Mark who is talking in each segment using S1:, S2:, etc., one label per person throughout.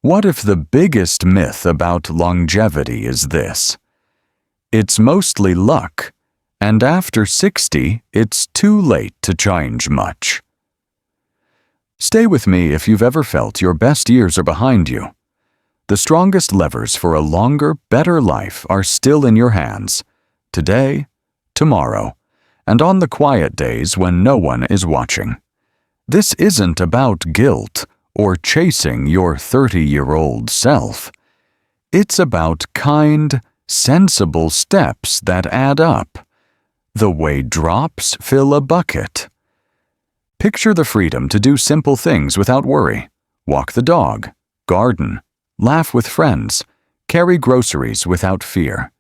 S1: What if the biggest myth about longevity is this? It's mostly luck, and after 60, it's too late to change much. Stay with me if you've ever felt your best years are behind you. The strongest levers for a longer, better life are still in your hands, today, tomorrow, and on the quiet days when no one is watching. This isn't about guilt or chasing your 30-year-old self. It's about kind, sensible steps that add up, the way drops fill a bucket. Picture the freedom to do simple things without worry. Walk the dog, garden, laugh with friends, carry groceries without fear.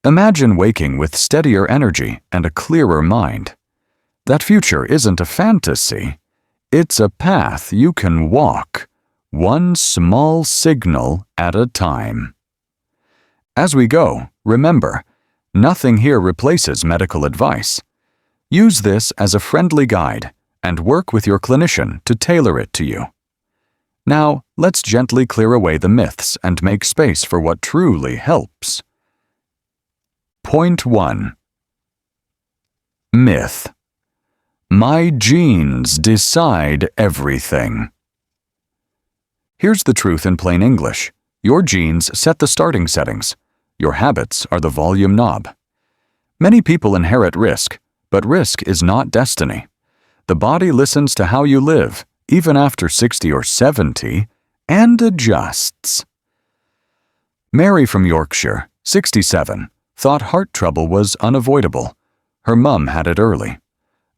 S1: Imagine waking with steadier energy and a clearer mind. That future isn't a fantasy. It's a path you can walk, one small signal at a time. As we go, remember, nothing here replaces medical advice. Use this as a friendly guide and work with your clinician to tailor it to you. Now, let's gently clear away the myths and make space for what truly helps. Point 1. Myth. My genes decide everything. Here's the truth in plain English. Your genes set the starting settings. Your habits are the volume knob. Many people inherit risk, but risk is not destiny. The body listens to how you live, even after 60 or 70, and adjusts. Mary from Yorkshire, 67, thought heart trouble was unavoidable. Her mum had it early.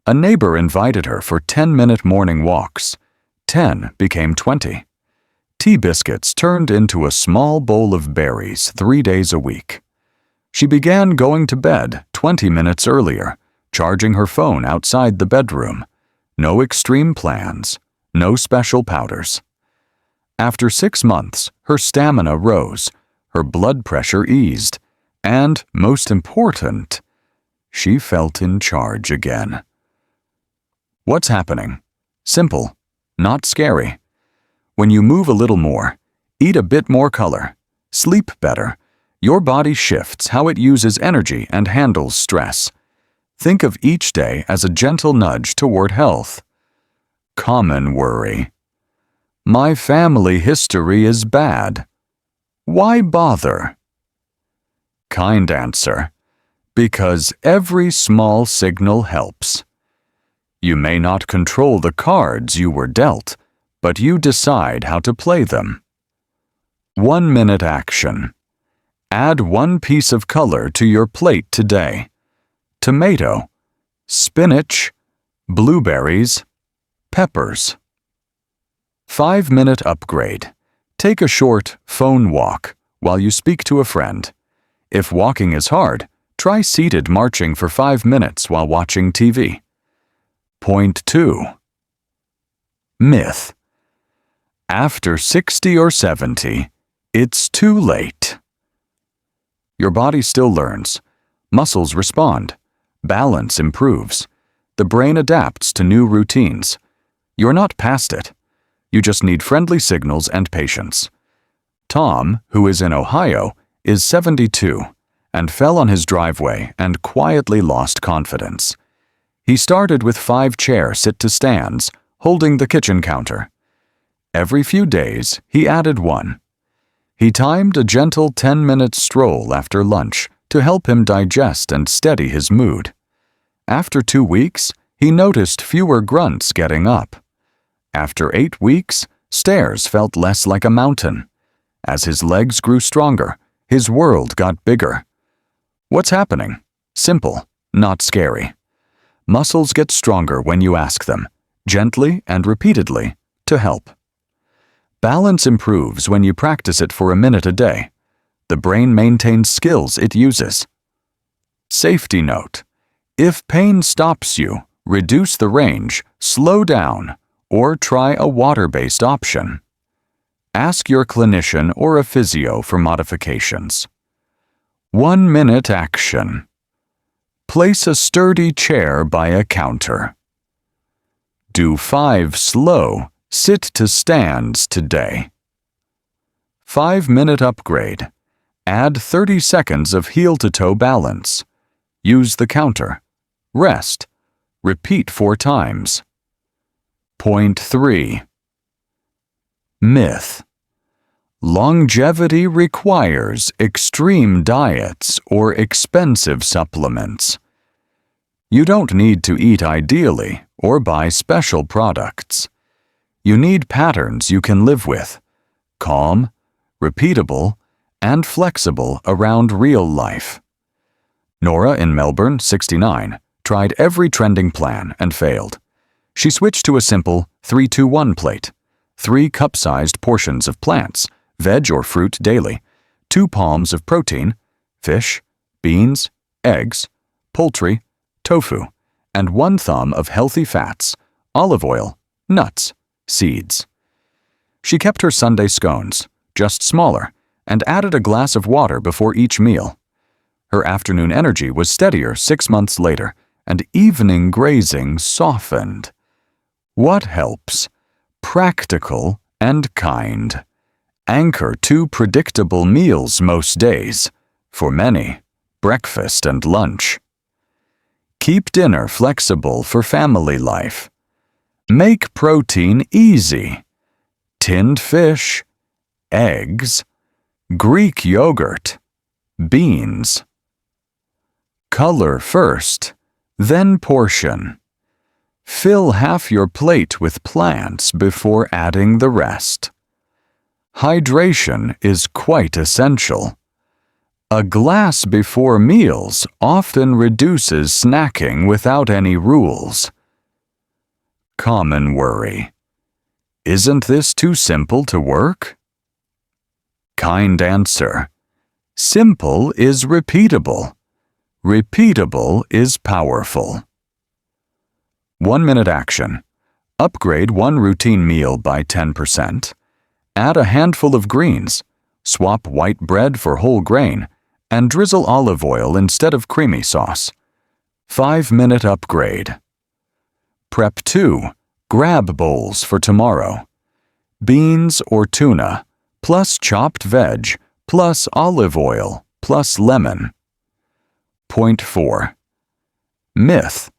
S1: A neighbor invited her for 10-minute morning walks. 10 became 20. Tea biscuits turned into a small bowl of berries 3 days a week. She began going to bed 20 minutes earlier, charging her phone outside the bedroom. No extreme plans, no special powders. After 6 months, her stamina rose, her blood pressure eased, and, most important, she felt in charge again. What's happening? Simple, not scary. When you move a little more, eat a bit more color, sleep better, your body shifts how it uses energy and handles stress. Think of each day as a gentle nudge toward health. Common worry. My family history is bad. Why bother? Kind answer. Because every small signal helps. You may not control the cards you were dealt, but you decide how to play them. 1-minute action. Add 1 piece of color to your plate today. Tomato, spinach, blueberries, peppers. 5-minute upgrade. Take a short phone walk while you speak to a friend. If walking is hard, try seated marching for 5 minutes while watching TV. Point 2. Myth. After 60 or 70, it's too late. Your body still learns. Muscles respond. Balance improves. The brain adapts to new routines. You're not past it. You just need friendly signals and patience. Tom, who is in Ohio, is 72 and fell on his driveway and quietly lost confidence. He started with 5 chair sit-to-stands, holding the kitchen counter. Every few days, he added 1. He timed a gentle 10-minute stroll after lunch to help him digest and steady his mood. After 2 weeks, he noticed fewer grunts getting up. After 8 weeks, stairs felt less like a mountain. As his legs grew stronger, his world got bigger. What's happening? Simple, not scary. Muscles get stronger when you ask them, gently and repeatedly, to help. Balance improves when you practice it for a minute a day. The brain maintains skills it uses. Safety note. If pain stops you, reduce the range, slow down, or try a water-based option. Ask your clinician or a physio for modifications. 1-minute action. Place a sturdy chair by a counter. Do 5 slow sit-to-stands today. 5-minute upgrade. Add 30 seconds of heel-to-toe balance. Use the counter. Rest. Repeat 4 times. Point 3. Myth. Longevity requires extreme diets or expensive supplements. You don't need to eat ideally or buy special products. You need patterns you can live with, calm, repeatable, and flexible around real life. Nora in Melbourne, 69, tried every trending plan and failed. She switched to a simple 3-2-1 plate, 3 cup-sized portions of plants, veg or fruit daily, 2 palms of protein, fish, beans, eggs, poultry, tofu, and 1 thumb of healthy fats, olive oil, nuts, seeds. She kept her Sunday scones, just smaller, and added a glass of water before each meal. Her afternoon energy was steadier 6 months later, and evening grazing softened. What helps? Practical and kind. Anchor 2 predictable meals most days. For many, breakfast and lunch. Keep dinner flexible for family life. Make protein easy. Tinned fish, eggs, Greek yogurt, beans. Color first, then portion. Fill half your plate with plants before adding the rest. Hydration is quite essential. A glass before meals often reduces snacking without any rules. Common worry. Isn't this too simple to work? Kind answer. Simple is repeatable. Repeatable is powerful. 1-minute action. Upgrade 1 routine meal by 10%. Add a handful of greens. Swap white bread for whole grain. And drizzle olive oil instead of creamy sauce. 5-minute upgrade. Prep 2. Grab bowls for tomorrow. Beans or tuna, plus chopped veg, plus olive oil, plus lemon. Point 4. Myth.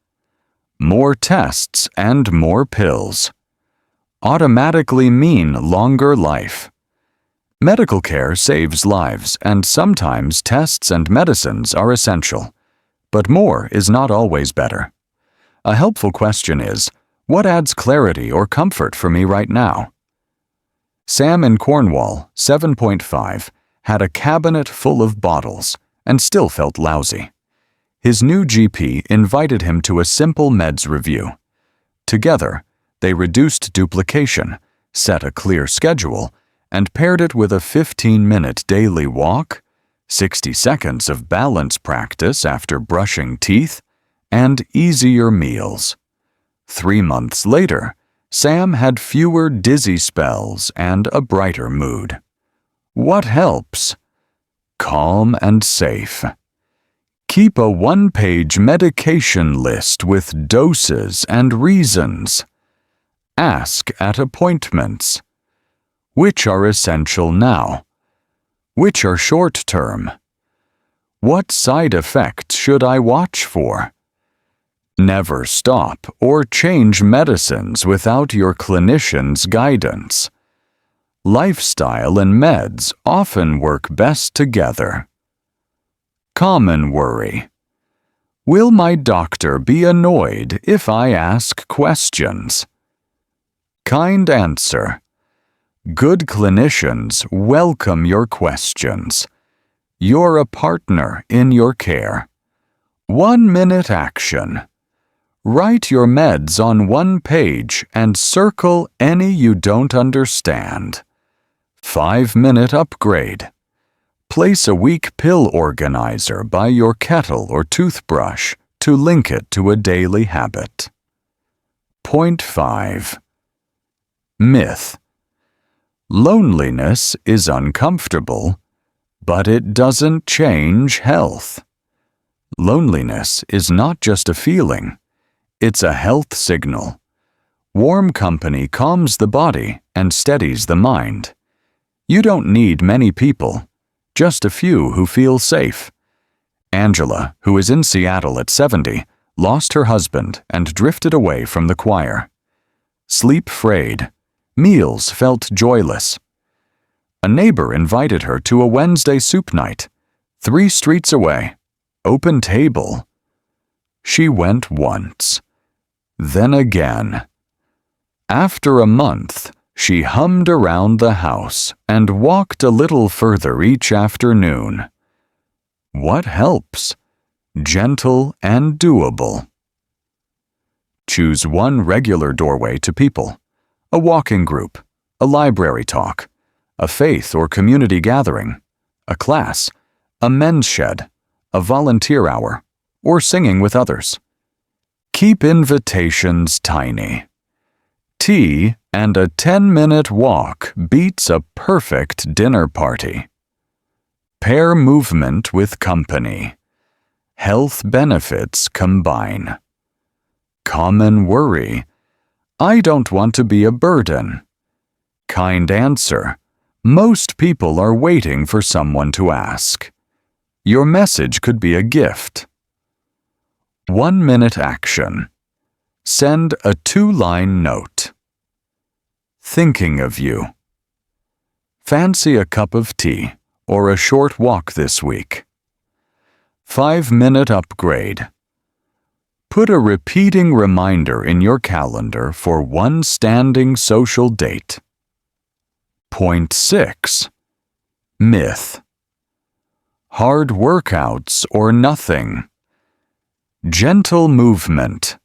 S1: More tests and more pills. Automatically mean longer life. Medical care saves lives, and sometimes tests and medicines are essential. But more is not always better. A helpful question is, what adds clarity or comfort for me right now? Sam in Cornwall, 7.5, had a cabinet full of bottles and still felt lousy. His new GP invited him to a simple meds review. Together, they reduced duplication, set a clear schedule, and paired it with a 15-minute daily walk, 60 seconds of balance practice after brushing teeth, and easier meals. 3 months later, Sam had fewer dizzy spells and a brighter mood. What helps? Calm and safe. Keep a 1-page medication list with doses and reasons. Ask at appointments. Which are essential now? Which are short-term? What side effects should I watch for? Never stop or change medicines without your clinician's guidance. Lifestyle and meds often work best together. Common worry. Will my doctor be annoyed if I ask questions? Kind answer. Good clinicians welcome your questions. You're a partner in your care. 1-minute action. Write your meds on 1 page and circle any you don't understand. 5-minute upgrade. Place a weak pill organizer by your kettle or toothbrush to link it to a daily habit. Point 5. Myth. Loneliness is uncomfortable, but it doesn't change health. Loneliness is not just a feeling, it's a health signal. Warm company calms the body and steadies the mind. You don't need many people, just a few who feel safe. Angela, who is in Seattle at 70, lost her husband and drifted away from the choir. Sleep frayed. Meals felt joyless. A neighbor invited her to a Wednesday soup night, 3 streets away. Open table. She went once, then again. After a month, she hummed around the house and walked a little further each afternoon. What helps? Gentle and doable. Choose one regular doorway to people, a walking group, a library talk, a faith or community gathering, a class, a men's shed, a volunteer hour, or singing with others. Keep invitations tiny. Tea and a 10-minute walk beats a perfect dinner party. Pair movement with company. Health benefits combine. Common worry. I don't want to be a burden. Kind answer. Most people are waiting for someone to ask. Your message could be a gift. 1-minute action. Send a 2-line note. Thinking of you. Fancy a cup of tea or a short walk this week. 5-minute upgrade. Put a repeating reminder in your calendar for one standing social date. Point 6. Myth. Hard workouts or nothing. Gentle movement.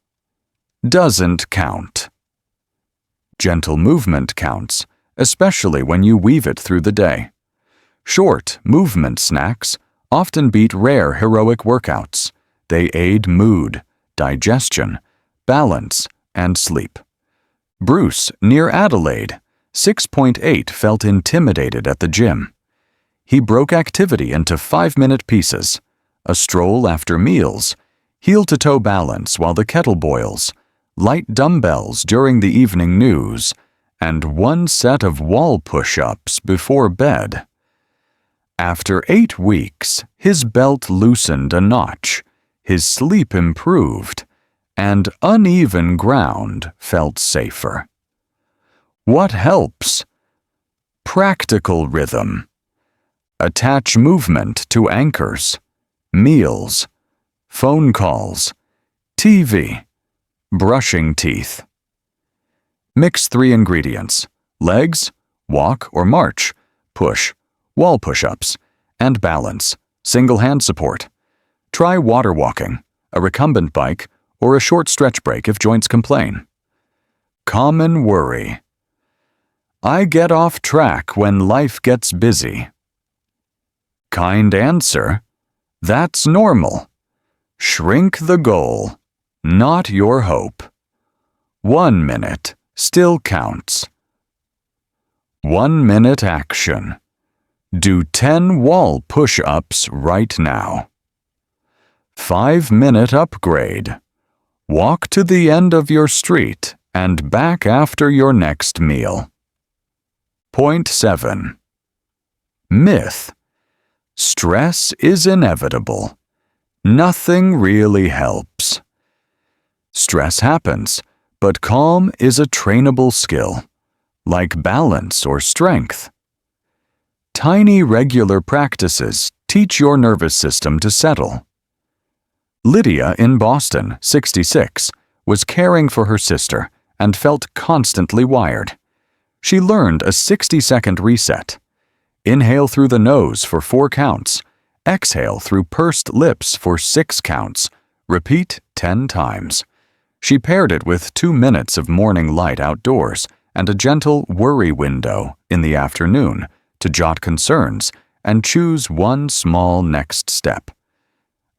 S1: Doesn't count. Gentle movement counts, especially when you weave it through the day. Short movement snacks often beat rare heroic workouts. They aid mood, digestion, balance, and sleep. Bruce, near Adelaide, 6.8, felt intimidated at the gym. He broke activity into 5-minute pieces, a stroll after meals, heel-to-toe balance while the kettle boils, light dumbbells during the evening news, and 1 set of wall push-ups before bed. After 8 weeks, his belt loosened a notch, his sleep improved, and uneven ground felt safer. What helps? Practical rhythm. Attach movement to anchors, meals, phone calls, TV, brushing teeth. Mix 3 ingredients: legs, walk or march, push, wall push-ups, and balance, single hand support. Try water walking, a recumbent bike, or a short stretch break if joints complain. Common worry. I get off track when life gets busy. Kind answer. That's normal. Shrink the goal, not your hope. 1 minute still counts. 1-minute action. Do 10 wall push-ups right now. 5-minute upgrade. Walk to the end of your street and back after your next meal. Point 7. Myth. Stress is inevitable. Nothing really helps. Stress happens, but calm is a trainable skill, like balance or strength. Tiny regular practices teach your nervous system to settle. Lydia in Boston, 66, was caring for her sister and felt constantly wired. She learned a 60-second reset. Inhale through the nose for 4 counts. Exhale through pursed lips for 6 counts. Repeat 10 times. She paired it with 2 minutes of morning light outdoors and a gentle worry window in the afternoon to jot concerns and choose one small next step.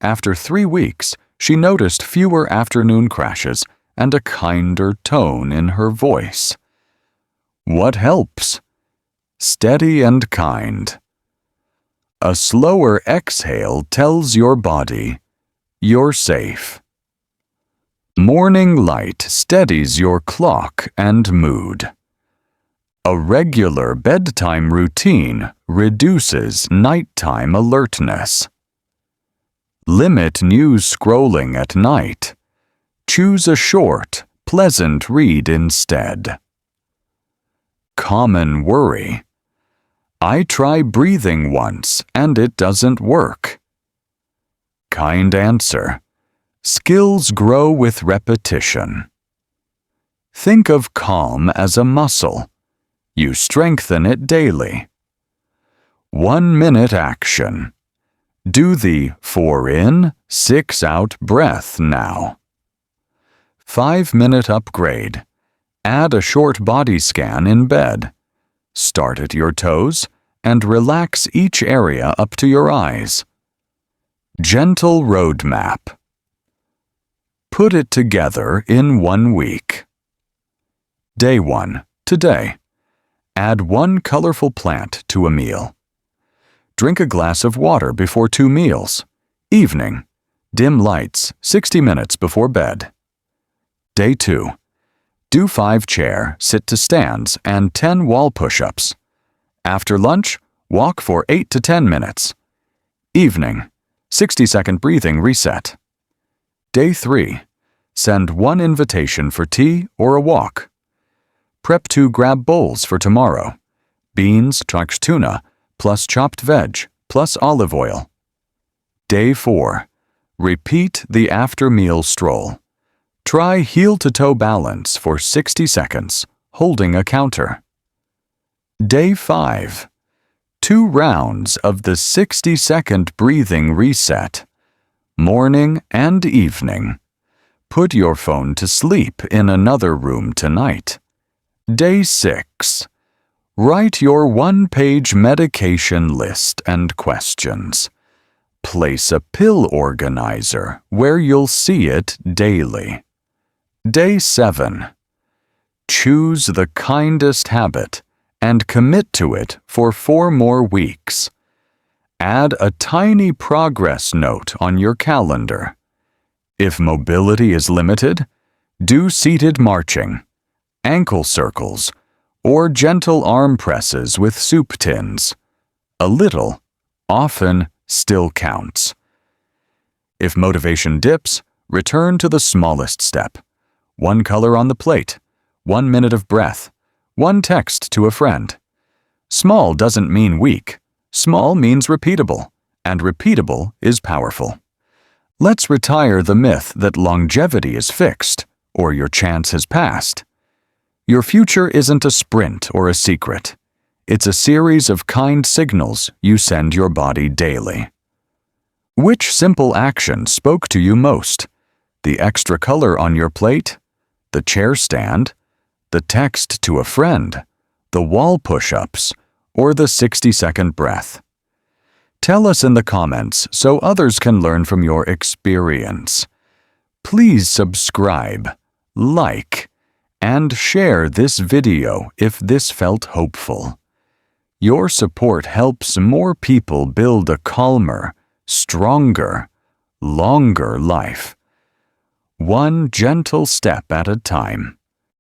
S1: After 3 weeks, she noticed fewer afternoon crashes and a kinder tone in her voice. What helps? Steady and kind. A slower exhale tells your body, you're safe. Morning light steadies your clock and mood. A regular bedtime routine reduces nighttime alertness. Limit news scrolling at night. Choose a short, pleasant read instead. Common worry. I try breathing once and it doesn't work. Kind answer. Skills grow with repetition. Think of calm as a muscle. You strengthen it daily. 1-minute action. Do the 4 in, 6 out breath now. 5-minute upgrade. Add a short body scan in bed. Start at your toes and relax each area up to your eyes. Gentle roadmap. Put it together in 1 week. Day 1. Today. Add 1 colorful plant to a meal. Drink a glass of water before 2 meals. Evening. Dim lights 60 minutes before bed. Day 2. Do 5 chair, sit to stands, and 10 wall push-ups. After lunch, walk for 8 to 10 minutes. Evening. 60-second breathing reset. Day 3. Send 1 invitation for tea or a walk. Prep 2 grab bowls for tomorrow. Beans, trucked tuna, plus chopped veg, plus olive oil. Day 4. Repeat the after-meal stroll. Try heel-to-toe balance for 60 seconds, holding a counter. Day 5. 2 rounds of the 60-second breathing reset. Morning and evening. Put your phone to sleep in another room tonight. Day 6. Write your 1-page medication list and questions. Place a pill organizer where you'll see it daily. Day 7. Choose the kindest habit and commit to it for 4 more weeks. Add a tiny progress note on your calendar. If mobility is limited, do seated marching, ankle circles, or gentle arm presses with soup tins. A little, often, still counts. If motivation dips, return to the smallest step. 1 color on the plate, 1 minute of breath, 1 text to a friend. Small doesn't mean weak. Small means repeatable, and repeatable is powerful. Let's retire the myth that longevity is fixed, or your chance has passed. Your future isn't a sprint or a secret. It's a series of kind signals you send your body daily. Which simple action spoke to you most? The extra color on your plate? The chair stand? The text to a friend? The wall push-ups? Or the 60-second breath? Tell us in the comments so others can learn from your experience. Please subscribe, like, and share this video if this felt hopeful. Your support helps more people build a calmer, stronger, longer life. 1 gentle step at a time.